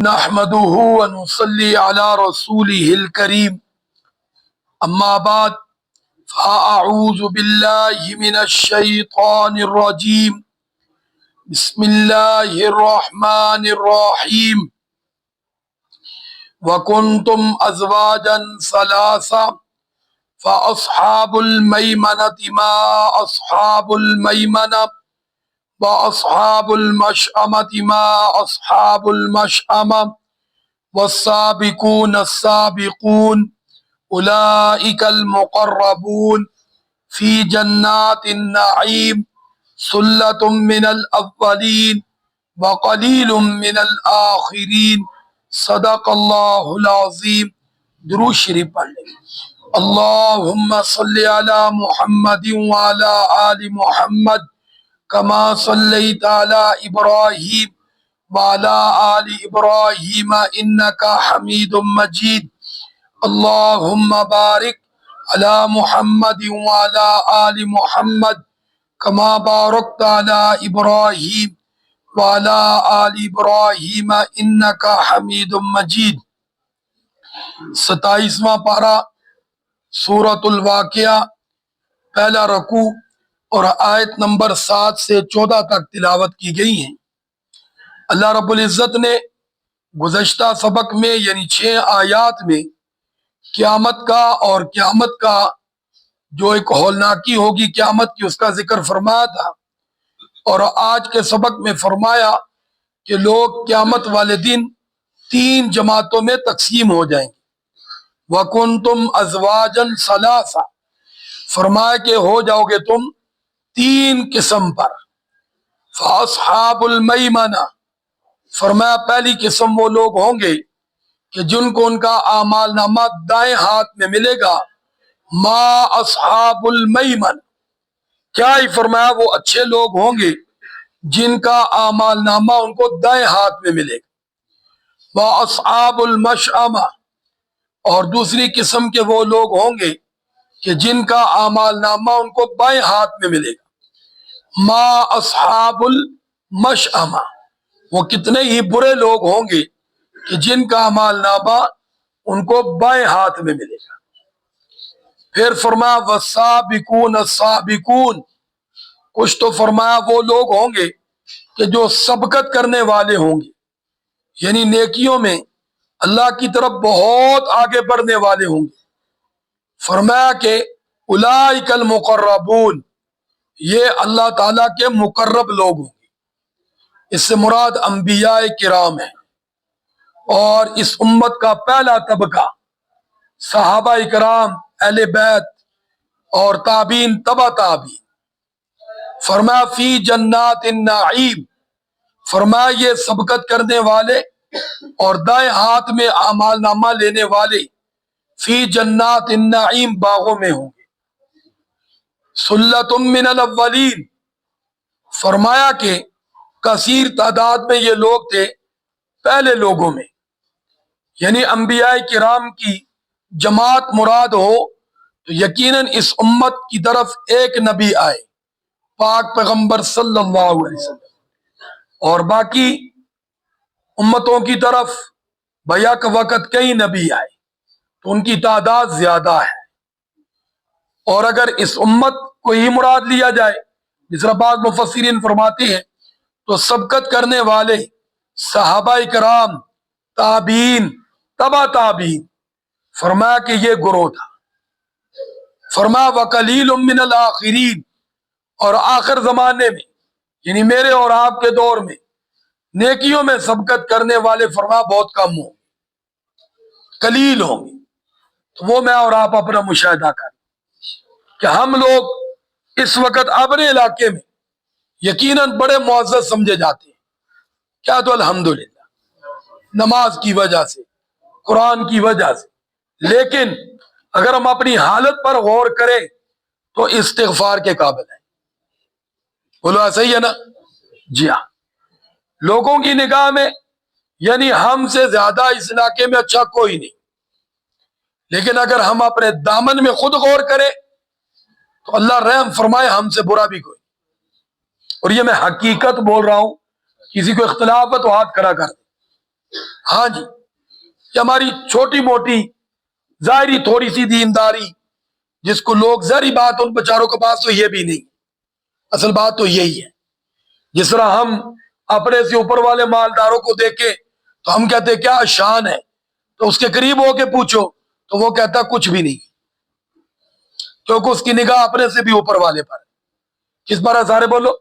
نحمده ونصلي على رسوله الكريم أما بعد فأعوذ بالله من الشيطان الرجيم بسم الله الرحمن الرحيم وكنتم أزواجا ثلاثة فأصحاب الميمنة ما أصحاب الميمنة وأصحاب المشأمة ما أصحاب المشأمة والسابقون السابقون أولئك المقربون في جنات النعيم ثلة من الأولين وقليل من الآخرين صدق اللہ العظیم۔ درود شریف پڑھ لیں۔ اللہم صلی علی محمد وعلی آل محمد کما صلیت علی ابراہیم وعلی آل ابراہیم انک حمید مجید۔ اللہم بارک علی محمد وعلی آل محمد کما بارکت علی ابراہیم وعلی آل ابراہیم انک حمید مجید۔ 27واں پارہ سورۃ الواقعہ، پہلا رکوع اور آیت نمبر 7 سے 14 تک تلاوت کی گئی ہیں۔ اللہ رب العزت نے گزشتہ سبق میں یعنی 6 آیات میں قیامت کا اور قیامت کا جو ایک ہولناکی ہوگی قیامت کی اس کا ذکر فرمایا تھا، اور آج کے سبق میں فرمایا کہ لوگ قیامت والے دن 3 جماعتوں میں تقسیم ہو جائیں گے۔ وَكُنْتُمْ أَزْوَاجًا ثَلَاثًا، فرمایا کہ ہو جاؤ گے تم 3 قسم پر۔ فَأَصْحَابُ الْمَيْمَنَةِ، فرمایا پہلی قسم وہ لوگ ہوں گے کہ جن کو ان کا اعمال نامہ دائیں ہاتھ میں ملے گا۔ ما اصحاب المیمن، کیا ہی فرمایا وہ اچھے لوگ ہوں گے جن کا اعمال نامہ ان کو دائیں ہاتھ میں ملے گا۔ وَأَصْحَابُ الْمَشْأَمَةِ، اور دوسری قسم کے وہ لوگ ہوں گے کہ جن کا اعمال نامہ ان کو بائیں ہاتھ میں ملے گا۔ ما اصحاب المشأمہ، وہ کتنے ہی برے لوگ ہوں گے کہ جن کا اعمال نامہ ان کو بائیں ہاتھ میں ملے گا۔ پھر فرمایا والسابقون السابقون، کچھ تو فرمایا وہ لوگ ہوں گے کہ جو سبقت کرنے والے ہوں گے، یعنی نیکیوں میں اللہ کی طرف بہت آگے بڑھنے والے ہوں گے۔ فرمایا کہ اولئک المقربون، یہ اللہ تعالیٰ کے مقرب لوگ ہوں گے۔ اس سے مراد انبیاء کرام ہیں، اور اس امت کا پہلا طبقہ صحابہ کرام، اہل بیت اور تابعین تبع تابعین۔ فرمایا فی جنات النعیم، فرمایا یہ سبقت کرنے والے اور دائیں ہاتھ میں اعمال نامہ لینے والے فی جنات النعیم باغوں میں ہوں گے۔ ثلۃ من الاولین، فرمایا کہ کثیر تعداد میں یہ لوگ تھے پہلے لوگوں میں، یعنی انبیاء کرام کی جماعت مراد ہو تو یقیناً اس امت کی طرف ایک نبی آئے، پاک پیغمبر صلی اللہ علیہ وسلم، اور باقی امتوں کی طرف بیک وقت کئی نبی آئے تو ان کی تعداد زیادہ ہے۔ اور اگر اس امت کو ہی مراد لیا جائے جس طرح بعض مفسرین فرماتے ہیں تو سبقت کرنے والے صحابہ کرام، تابعین، تبع تابعین، فرمایا کہ یہ گروہ تھا۔ فرمایا وَقَلِيلٌ مِّنَ الْآخِرِينَ، اور آخر زمانے میں یعنی میرے اور آپ کے دور میں نیکیوں میں سبقت کرنے والے فرمایا بہت کم ہوں گے، قلیل ہوں گے۔ تو وہ میں اور آپ اپنا مشاہدہ کریں کہ ہم لوگ اس وقت اپنے علاقے میں یقیناً بڑے معزز سمجھے جاتے ہیں، کیا تو الحمدللہ نماز کی وجہ سے، قرآن کی وجہ سے، لیکن اگر ہم اپنی حالت پر غور کریں تو استغفار کے قابل ہیں۔ بولو صحیح ہے نا؟ جی ہاں، لوگوں کی نگاہ میں یعنی ہم سے زیادہ اس علاقے میں اچھا کوئی نہیں، لیکن اگر ہم اپنے دامن میں خود غور کریں تو اللہ رحم فرمائے ہم سے برا بھی کوئی، اور یہ میں حقیقت بول رہا ہوں، کسی کو اختلاف ہے تو ہاتھ کھڑا کر دیں۔ ہاں جی، یہ ہماری چھوٹی موٹی ظاہری تھوڑی سی دینداری، جس کو لوگ ظاہری بات ان بیچاروں کے پاس تو یہ بھی نہیں، اصل بات تو یہی ہے۔ جس طرح ہم اپنے سے اوپر والے مالداروں کو دیکھیں تو ہم کہتے کیا شان ہے، تو اس کے قریب ہو کے پوچھو تو وہ کہتا کچھ بھی نہیں، کیونکہ اس کی نگاہ اپنے سے بھی اوپر والے پر ہے۔ کس پر ہے سارے بولو؟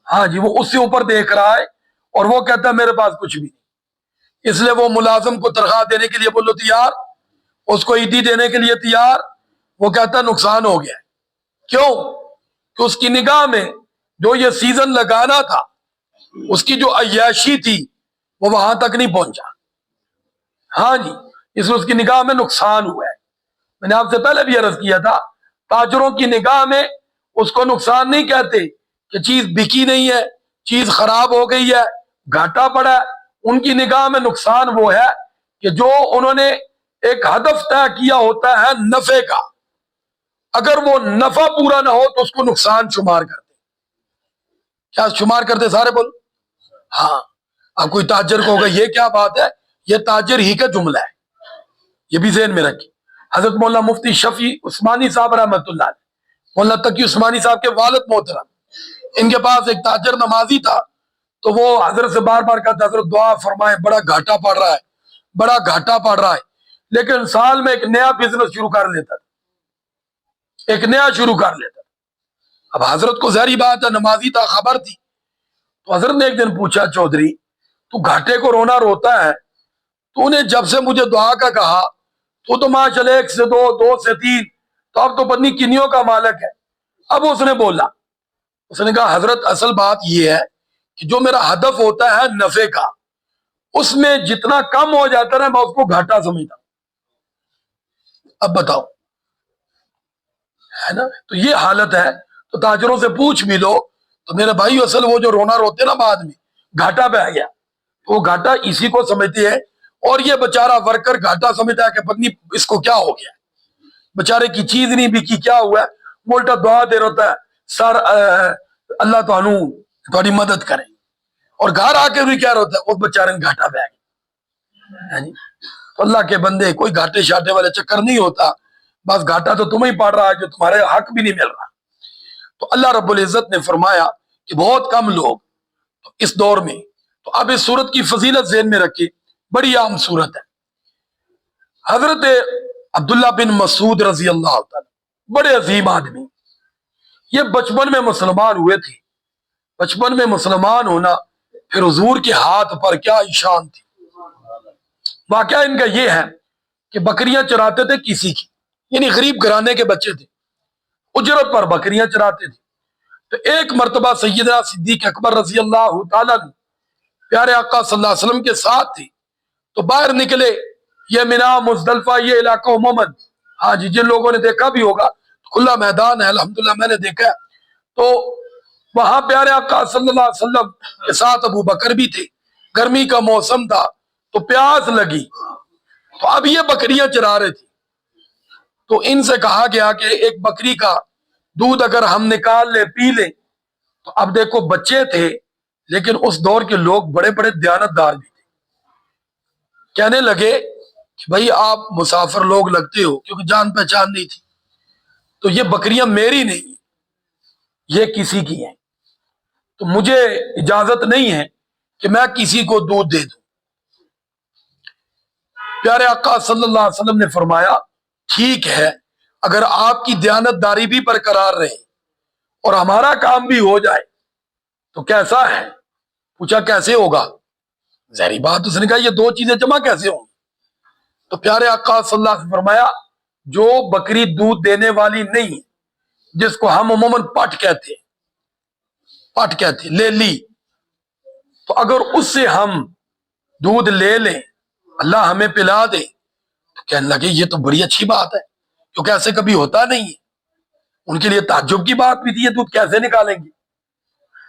ہاں جی، وہ اس سے اوپر دیکھ رہا ہے اور وہ کہتا ہے میرے پاس کچھ بھی نہیں۔ اس لیے وہ ملازم کو تنخواہ دینے کے لیے بولو تیار، اس کو عیدی دینے کے لیے تیار، وہ کہتا ہے نقصان ہو گیا ہے۔ کیوں؟ کہ اس کی نگاہ میں جو یہ سیزن لگانا تھا، اس کی جو عیاشی تھی وہ وہاں تک نہیں پہنچا۔ ہاں جی، اس لیے اس کی نگاہ میں نقصان ہوا ہے۔ میں نے آپ سے پہلے بھی عرض کیا تھا، تاجروں کی نگاہ میں اس کو نقصان نہیں کہتے کہ چیز بکی نہیں ہے، چیز خراب ہو گئی ہے، گھاٹا پڑا ہے۔ ان کی نگاہ میں نقصان وہ ہے کہ جو انہوں نے ایک ہدف طے کیا ہوتا ہے نفع کا، اگر وہ نفع پورا نہ ہو تو اس کو نقصان شمار کرتے۔ کیا شمار کرتے سارے بول؟ ہاں، اب کوئی تاجر کو ہوگا یہ کیا بات ہے، یہ تاجر ہی کا جملہ ہے، یہ بھی ذہن میں رکھیں۔ حضرت مولانا مفتی شفیع عثمانی صاحب رحمۃ اللہ علیہ، مولانا تقی عثمانی صاحب کے والد محترم، ان کے پاس ایک تاجر نمازی تھا، تو وہ حضرت سے بار بار کہتا حضرت دعا فرمائے، بڑا گھاٹا پڑ رہا ہے، بڑا گھاٹا پڑ رہا ہے، لیکن سال میں ایک نیا بزنس شروع کر لیتا تھا، ایک نیا شروع کر لیتا تھا۔ اب حضرت کو ظاہری بات ہے، نمازی تھا، خبر تھی، تو حضرت نے ایک دن پوچھا چودھری تو گھاٹے کو رونا روتا ہے، تو نے جب سے مجھے دعا کا کہا تو ماشاء اللہ 1 سے 2، 2 سے 3، تو اب تو پتنی کنیوں کا مالک ہے۔ اب اس نے بولا، اس نے کہا حضرت اصل بات یہ ہے کہ جو میرا ہدف ہوتا ہے نفع کا، اس میں جتنا کم ہو جاتا ہے میں اس کو گھاٹا سمجھتا ہوں۔ اب بتاؤ، ہے نا؟ تو یہ حالت ہے۔ تو تاجروں سے پوچھ بھی لو تو میرے بھائی اصل وہ جو رونا روتے نا بعد میں گھاٹا پہ آ گیا، وہ گھاٹا اسی کو سمجھتے ہیں، اور یہ بیچارہ ورکر گھاٹا سمجھتا ہے کہ پتنی اس کو کیا ہو گیا، بیچارے کی چیز نہیں بکی، کیا ہوا ہے، وہ الٹا دعا دے رہتا ہے سر اللہ تمہاری مدد کرے، اور گھر آ کے بھی کیا رہتا ہے وہ بیچارے گھاٹا پہ آ گیا۔ تو اللہ کے بندے، کوئی گھاٹے شاٹے والے چکر نہیں ہوتا، بس گھاٹا تو تمہیں پڑ رہا ہے جو تمہارے حق بھی نہیں مل رہا۔ تو اللہ رب العزت نے فرمایا کہ بہت کم لوگ اس دور میں، تو اب اس صورت کی فضیلت ذہن میں رکھے، بڑی عام صورت ہے۔ حضرت عبداللہ بن مسعود رضی اللہ تعالی، بڑے عظیم آدمی، یہ بچپن میں مسلمان ہوئے تھے۔ بچپن میں مسلمان ہونا، پھر حضور کے ہاتھ پر کیا شان تھی۔ واقعہ ان کا یہ ہے کہ بکریاں چراتے تھے کسی کی، یعنی غریب گھرانے کے بچے تھے، اجرت پر بکریاں چراتے تھے۔ تو ایک مرتبہ سیدنا صدیق اکبر رضی اللہ تعالیٰ پیارے آقا صلی اللہ علیہ وسلم کے ساتھ تھے، تو باہر نکلے، یہ مینا مزدلفہ یہ علاقہ عموماً، ہاں جی جن لوگوں نے دیکھا بھی ہوگا کھلا میدان ہے، الحمدللہ میں نے دیکھا ہے، تو وہاں پیارے آقا صلی اللہ علیہ وسلم کے ساتھ ابو بکر بھی تھے، گرمی کا موسم تھا تو پیاس لگی، تو اب یہ بکریاں چرا رہے تھے، تو ان سے کہا گیا کہ ایک بکری کا دودھ اگر ہم نکال لیں پی لیں، تو اب دیکھو بچے تھے لیکن اس دور کے لوگ بڑے بڑے دیانتدار بھی تھے، کہنے لگے کہ بھائی آپ مسافر لوگ لگتے ہو، کیونکہ جان پہچان نہیں تھی، تو یہ بکریاں میری نہیں، یہ کسی کی ہیں، تو مجھے اجازت نہیں ہے کہ میں کسی کو دودھ دے دوں۔ پیارے آقا صلی اللہ علیہ وسلم نے فرمایا ٹھیک ہے، اگر آپ کی دیانتداری بھی برقرار رہے اور ہمارا کام بھی ہو جائے تو کیسا ہے؟ پوچھا کیسے ہوگا؟ ظاہری بات اس نے کہا یہ دو چیزیں جمع کیسے ہوں؟ تو پیارے آقا صلی اللہ علیہ وسلم فرمایا جو بکری دودھ دینے والی نہیں، جس کو ہم عموماً پٹ کہتے لے لی، تو اگر اس سے ہم دودھ لے لیں، اللہ ہمیں پلا دے، تو کہنے لگے یہ تو بڑی اچھی بات ہے، کیونکہ ایسے کبھی ہوتا نہیں ہے۔ ان کے لیے تعجب کی بات بھی تھی، یہ دودھ کیسے نکالیں گے؟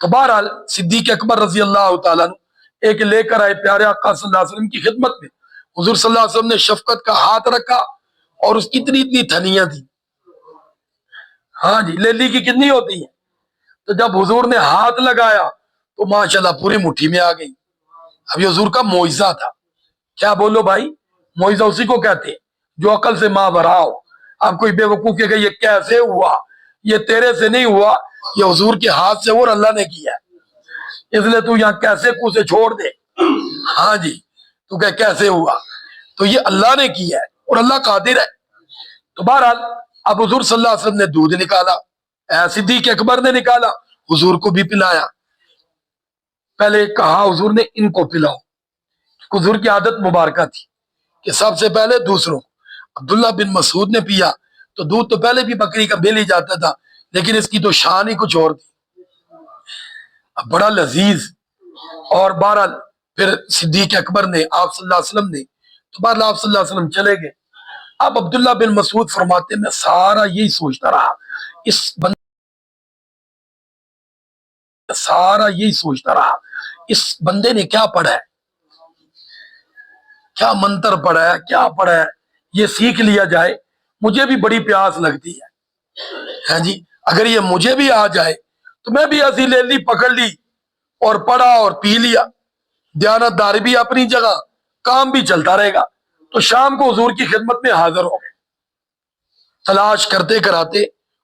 تو بہرحال صدیق اکبر رضی اللہ تعالیٰ ایک لے کر آئے پیارے آقا صلی اللہ علیہ وسلم کی خدمت میں، حضور صلی اللہ علیہ وسلم نے شفقت کا ہاتھ رکھا، اور اس کی اتنی تھنیاں تھیں، ہاں جی لیلی کی کتنی ہوتی ہیں، تو جب حضور نے ہاتھ لگایا تو ماشاءاللہ پوری مٹھی میں آ گئی۔ اب یہ حضور کا معجزہ تھا، کیا بولو بھائی، معجزہ اسی کو کہتے ہیں جو عقل سے ماورا ہو. اب کوئی بے وقوف کہ یہ کیسے ہوا، یہ تیرے سے نہیں ہوا، یہ حضور کے ہاتھ سے اور اللہ نے کیا ہے، اس لیے تو یہاں کیسے کو سے چھوڑ دے. ہاں جی، تو کہ کیسے ہوا، تو یہ اللہ نے کیا ہے اور اللہ قادر ہے. تو بہرحال اب حضور صلی اللہ علیہ وسلم نے دودھ نکالا، صدیق اکبر نے نکالا، حضور کو بھی پلایا. پہلے کہا حضور نے ان کو پلاؤ، حضور کی عادت مبارکہ تھی کہ سب سے پہلے دوسروں. عبداللہ بن مسعود نے پیا تو دودھ تو پہلے بھی بکری کا مل ہی جاتا تھا، لیکن اس کی تو شان ہی کچھ اور تھی، بڑا لذیذ. اور بہرحال پھر صدیق اکبر نے، آپ صلی اللہ علیہ وسلم نے، تو بہرحال آپ صلی اللہ علیہ وسلم چلے گئے. اب عبداللہ بن مسعود فرماتے میں سارا یہی سوچتا رہا، اس بندے نے کیا پڑھا ہے، کیا منتر پڑھا ہے، کیا پڑھا ہے، یہ سیکھ لیا جائے، مجھے بھی بڑی پیاس لگتی ہے. ہاں جی، اگر یہ مجھے بھی آ جائے تو میں بھی ایسی لے لی، پکڑ لی اور پڑھا اور پی لیا. دیانت داری بھی اپنی جگہ، کام بھی چلتا رہے گا. تو شام کو حضور کی خدمت میں حاضر ہو گئے، تلاش کرتے کراتے.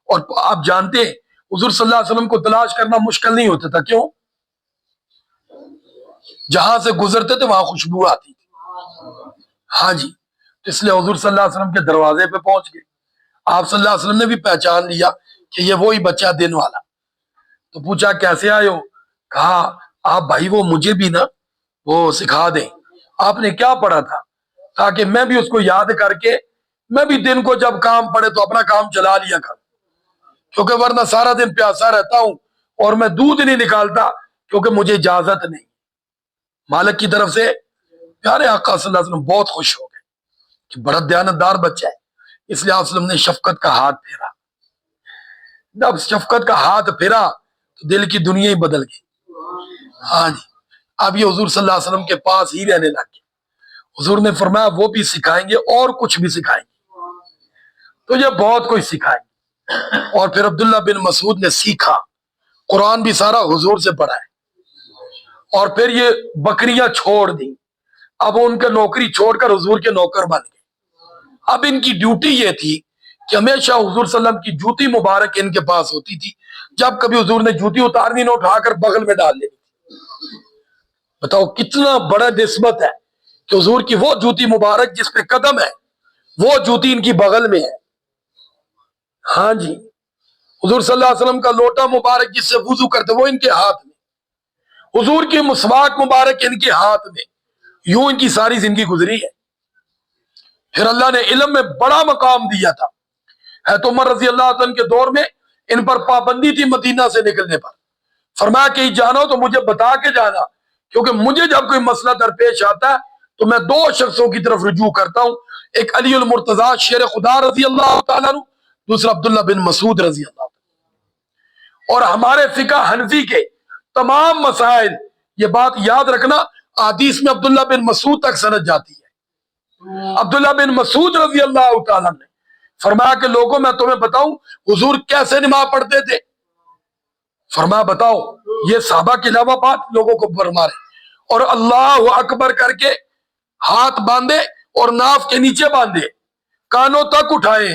اور آپ جانتے ہیں حضور صلی اللہ علیہ وسلم کو تلاش کرنا مشکل نہیں ہوتا تھا. کیوں؟ جہاں سے گزرتے تھے وہاں خوشبو آتی تھی. ہاں جی، اس لیے حضور صلی اللہ علیہ وسلم کے دروازے پہ پہنچ گئے. آپ صلی اللہ علیہ وسلم نے بھی پہچان لیا کہ یہ وہی بچہ دن والا. تو پوچھا کیسے آئے ہو؟ کہا آپ بھائی وہ مجھے بھی نا وہ سکھا دیں، آپ نے کیا پڑھا تھا، تاکہ میں بھی اس کو یاد کر کے میں بھی دن کو جب کام پڑے تو اپنا کام چلا لیا کروں، کیونکہ ورنہ سارا دن پیاسا رہتا ہوں اور میں دودھ نہیں نکالتا کیونکہ مجھے اجازت نہیں مالک کی طرف سے. پیارے آقا صلی اللہ علیہ وسلم بہت خوش ہو گئے کہ بڑا دیانتدار بچہ ہے. اس لیے آپ صلی اللہ علیہ وسلم نے شفقت کا ہاتھ پھیرا. جب شفقت کا ہاتھ پھیرا تو دل کی دنیا ہی بدل گئی. ہاں جی، اب یہ حضور صلی اللہ علیہ وسلم کے پاس ہی رہنے لگ گئے. حضور نے فرمایا وہ بھی سکھائیں گے اور کچھ بھی سکھائیں گے، تو یہ بہت کچھ سکھائیں گے. اور پھر عبداللہ بن مسعود نے سیکھا، قرآن بھی سارا حضور سے پڑھا ہے. اور پھر یہ بکریاں چھوڑ دی، اب ان کے نوکری چھوڑ کر حضور کے نوکر بن گئے. اب ان کی ڈیوٹی یہ تھی کہ ہمیشہ حضور صلی اللہ علیہ وسلم کی جوتی مبارک ان کے پاس ہوتی تھی، جب کبھی حضور نے جوتی اتارنی نہ اٹھا کر بغل میں ڈال لینی. بتاؤ کتنا بڑا نسبت ہے کہ حضور کی وہ جوتی مبارک جس پہ قدم ہے وہ جوتی ان کی بغل میں ہے. ہاں جی، حضور صلی اللہ علیہ وسلم کا لوٹا مبارک جس سے وضو کرتے وہ ان کے ہاتھ میں، حضور کی مسواک مبارک ان کے ہاتھ میں. یوں ان کی ساری زندگی گزری ہے. پھر اللہ نے علم میں بڑا مقام دیا تھا. حضرت عمر رضی اللہ عنہ کے دور میں ان پر پابندی تھی مدینہ سے نکلنے پر. فرمایا کہیں جانا ہو تو مجھے بتا کے جانا، کیونکہ مجھے جب کوئی مسئلہ درپیش آتا ہے تو میں دو شخصوں کی طرف رجوع کرتا ہوں، ایک علی المرتضیٰ شیر خدا رضی اللہ تعالیٰ عنہ، دوسرا عبداللہ بن مسعود رضی اللہ عنہ. اور ہمارے فقہ حنفی کے تمام مسائل، یہ بات یاد رکھنا، حدیث میں عبداللہ بن مسعود تک سند جاتی ہے. عبداللہ بن مسعود رضی اللہ تعالیٰ نے فرمایا کہ لوگوں میں تمہیں بتاؤں حضور کیسے نماز پڑھتے تھے. فرمایا بتاؤ. یہ صحابہ کے علاوہ بات لوگوں کو فرمائے، اور اللہ اکبر کر کے ہاتھ باندھے اور ناف کے نیچے باندھے، کانوں تک اٹھائے.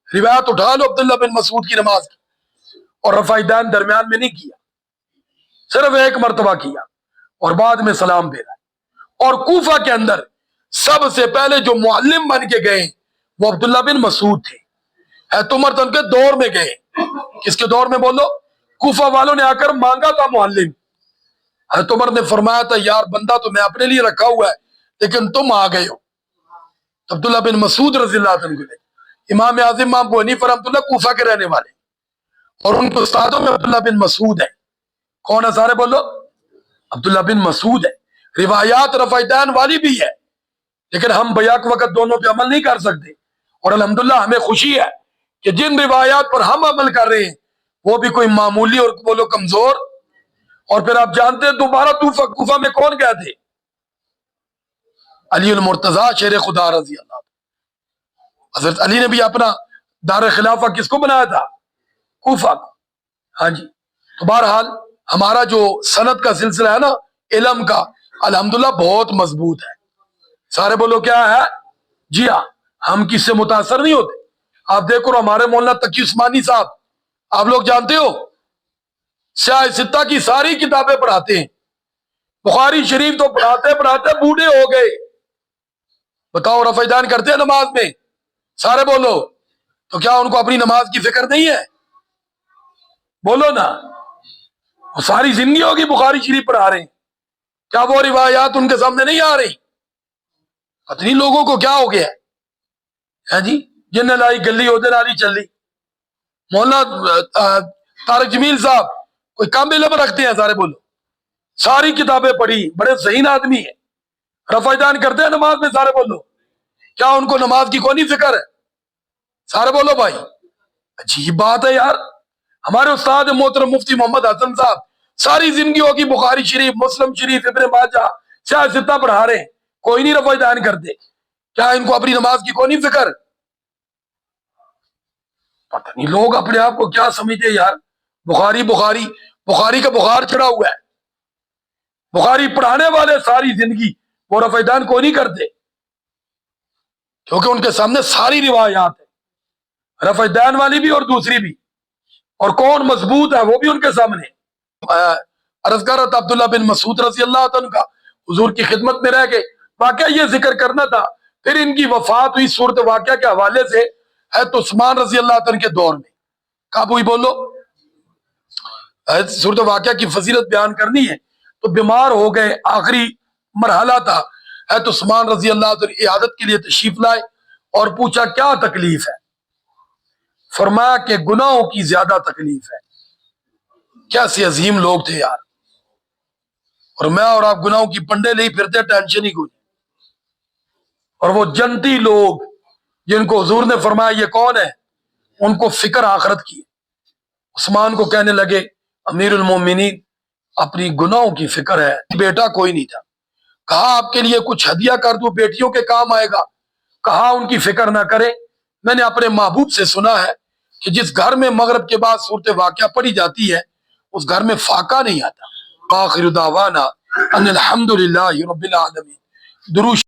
روایت اٹھا لو عبداللہ بن مسعود کی نماز کی. اور رفع دین درمیان میں نہیں کیا، صرف ایک مرتبہ کیا اور بعد میں سلام پھیرا. اور کوفہ کے اندر سب سے پہلے جو معلم بن کے گئے وہ عبداللہ بن مسعود تھے. حضرت عمر تو ان کے دور میں گئے. کس کے دور میں بولو؟ کوفہ والوں نے آ کر مانگا تھا معلم. حضرت عمر نے فرمایا تھا یار بندہ تو میں اپنے لیے رکھا ہوا ہے لیکن تم آ گئے ہو. عبداللہ بن مسعود رضی اللہ عنہ کو امام اعظم امام ابو حنیفہ رحمۃ اللہ کوفہ کے رہنے والے، اور ان کے استادوں میں عبداللہ بن مسعود ہے. کون ہے سارے بولو؟ عبداللہ بن مسعود ہے. روایات رفع دین والی بھی ہے، لیکن ہم بیک وقت دونوں پہ عمل نہیں کر سکتے. اور الحمدللہ ہمیں خوشی ہے کہ جن روایات پر ہم عمل کر رہے ہیں وہ بھی کوئی معمولی اور بولو کمزور. اور پھر آپ جانتے ہیں دوبارہ کوفہ میں کون گئے تھے؟ علی المرتضیٰ شیر خدا رضی اللہ عنہ. حضرت علی نے بھی اپنا دار خلافہ کس کو بنایا تھا؟ کوفہ کو. ہاں جی، تو بہرحال ہمارا جو سند کا سلسلہ ہے نا علم کا، الحمدللہ بہت مضبوط ہے. سارے بولو کیا ہے؟ جی ہاں، ہم کس سے متاثر نہیں ہوتے. آپ دیکھو ہمارے مولانا تقی عثمانی صاحب، آپ لوگ جانتے ہو، سیاہ ستہ کی ساری کتابیں پڑھاتے ہیں. بخاری شریف تو پڑھاتے پڑھاتے بوڑھے ہو گئے. بتاؤ رفع دان کرتے ہیں نماز میں؟ سارے بولو. تو کیا ان کو اپنی نماز کی فکر نہیں ہے؟ بولو نا. وہ ساری زندگی ہوگی بخاری شریف پڑھا رہے ہیں، کیا وہ روایات ان کے سامنے نہیں آ رہی؟ پتہ نہیں لوگوں کو کیا ہو گیا ہے جی. جن لائی گلی ادھر آلی چلی. مولانا طارق جمیل صاحب کوئی کام علم رکھتے ہیں؟ سارے بولو. ساری کتابیں پڑھی، بڑے ذہین آدمی ہیں، رفع دان کرتے ہیں نماز میں. سارے بولو. کیا ان کو نماز کی کونی فکر ہے؟ سارے بولو بھائی. عجیب بات ہے یار. ہمارے استاد محترم مفتی محمد حسن صاحب ساری زندگی ہوگی بخاری شریف، مسلم شریف، ابن ماجہ، سیاہ ستہ پڑھا رہے ہیں، کوئی نہیں رفع دان کرتے. کیا ان کو اپنی نماز کی کونی فکر؟ پتہ نہیں لوگ اپنے آپ کو کیا سمجھتے یار. بخاری بخاری بخاری کا بخار چڑھا ہوا ہے. بخاری پڑھانے والے ساری زندگی وہ رفع دان کو نہیں کرتے، کیونکہ ان کے سامنے ساری روایات ہیں، رفع دان والی بھی اور دوسری بھی، اور کون مضبوط ہے وہ بھی ان کے سامنے. عرض کر رہا تھا عبداللہ بن مسعود رضی اللہ عنہ کا حضور کی خدمت میں رہ کے واقعہ یہ ذکر کرنا تھا. پھر ان کی وفات ہوئی صورت واقعہ کے حوالے سے حضرت عثمان رضی اللہ عنہ کے دور میں. کب ہوئی بولو؟ صورت واقعہ کی فضیلت بیان کرنی ہے تو بیمار ہو گئے، آخری مرحلہ تھا. حضرت عثمان رضی اللہ عنہ عیادت کے لیے تشریف لائے اور پوچھا کیا تکلیف ہے؟ فرمایا کہ گناہوں کی زیادہ تکلیف ہے. کیسے عظیم لوگ تھے یار. اور میں اور آپ گناہوں کی پنڈے لے پھرتے، ٹینشن ہی کوئی. اور وہ جنتی لوگ جن کو حضور نے فرمایا یہ کون ہے، ان کو فکر آخرت کی. عثمان کو کہنے لگے امیر المومنین اپنی گناہوں کی فکر ہے. بیٹا کوئی نہیں تھا. کہا آپ کے لیے کچھ ہدیہ کر دوں، بیٹیوں کے کام آئے گا. کہا ان کی فکر نہ کرے، میں نے اپنے محبوب سے سنا ہے کہ جس گھر میں مغرب کے بعد صورت واقعہ پڑھی جاتی ہے اس گھر میں فاقہ نہیں آتا. آخر دعوانا ان الحمدللہ رب العالمین. درود